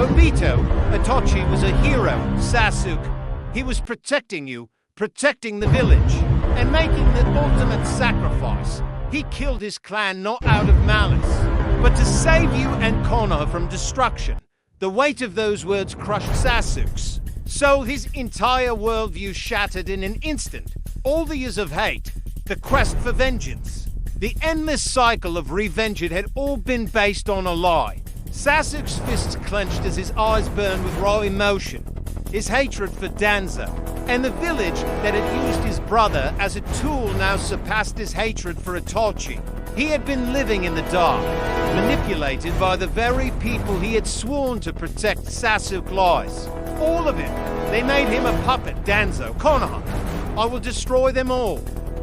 Obito, Itachi was a hero, Sasuke. He was protecting you, protecting the village, and making the ultimate sacrifice. He killed his clan not out of malice, but to save you and Konoha from destruction. The weight of those words crushed Sasuke's. So his entire worldview shattered in an instant. All the years of hate, the quest for vengeance, the endless cycle of revenge had all been based on a lie. Sasuke's fists clenched as his eyes burned with raw emotion. His hatred for Danzo and the village that had used his brother as a tool now surpassed his hatred for Itachi. He had been living in the dark, manipulated by the very people he had sworn to protect. Sasuke lies. All of it. They made him a puppet, Danzo, Konoha. I will destroy them all.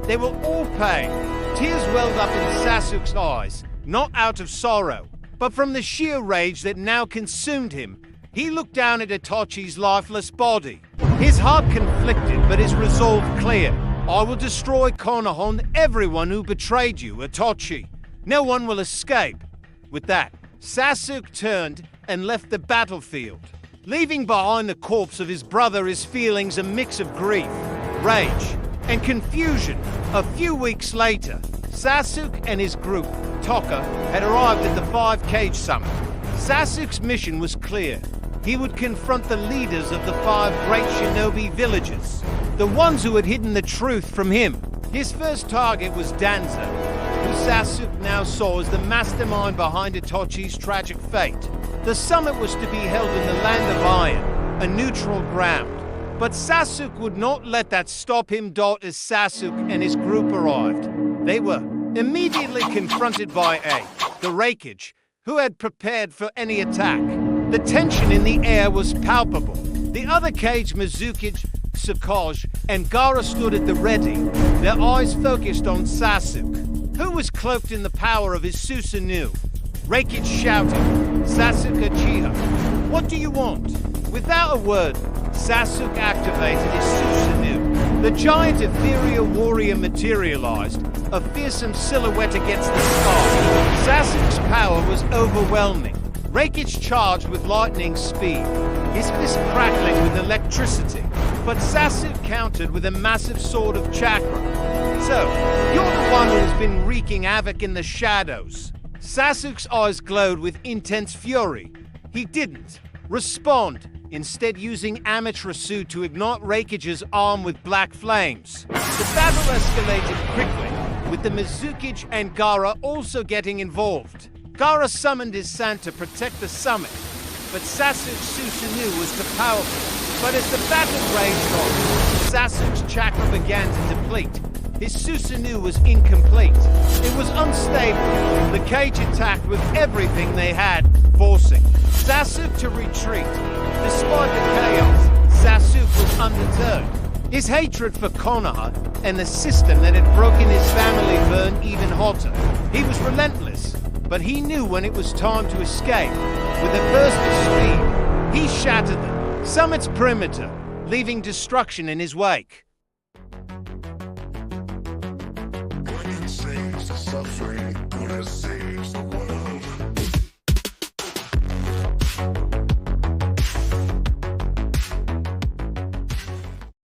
They will all pay. Tears welled up in Sasuke's eyes, not out of sorrow, but from the sheer rage that now consumed him. He looked down at Itachi's lifeless body. His heart conflicted, but his resolve clear. I will destroy Konoha and everyone who betrayed you, Itachi. No one will escape. With that, Sasuke turned and left the battlefield, leaving behind the corpse of his brother. His feelings a mix of grief, rage, and confusion. A few weeks later, Sasuke and his group, Tokka, had arrived at the 5 Summit. Sasuke's mission was clear. He would confront the leaders of the 5 great shinobi villages, the ones who had hidden the truth from him. His first target was Danzo, who Sasuke now saw as the mastermind behind Itachi's tragic fate. The summit was to be held in the Land of Iron, a neutral ground. But Sasuke would not let that stop him. As Sasuke and his group arrived, they were immediately confronted by the Raikage, who had prepared for any attack. The tension in the air was palpable. The other Kage, Mizuki, Sakage, and Gaara stood at the ready, their eyes focused on Sasuke, who was cloaked in the power of his Susanoo. Raikage shouted, Sasuke Uchiha, what do you want? Without a word, Sasuke activated his Susanoo. The giant ethereal warrior materialized, a fearsome silhouette against the sky. Sasuke's power was overwhelming. Raikage charged with lightning speed, his fist crackling with electricity, but Sasuke countered with a massive sword of chakra. So, you're the one who has been wreaking havoc in the shadows. Sasuke's eyes glowed with intense fury. He didn't respond, instead using Amaterasu to ignite Raikage's arm with black flames. The battle escalated quickly, with the Mizuki and Gaara also getting involved. Gaara summoned his son to protect the summit, but Sasuke's Susanoo was too powerful. But as the battle raged on, Sasuke's chakra began to deplete. His Susanoo was incomplete. It was unstable. The Kage attacked with everything they had, forcing Sasuke to retreat. Despite the chaos, Sasuke was undeterred. His hatred for Konoha and the system that had broken his family burned even hotter. He was relentless, but he knew when it was time to escape. With a burst of speed, he shattered the summit's perimeter, leaving destruction in his wake. What saves the suffering? What saves the one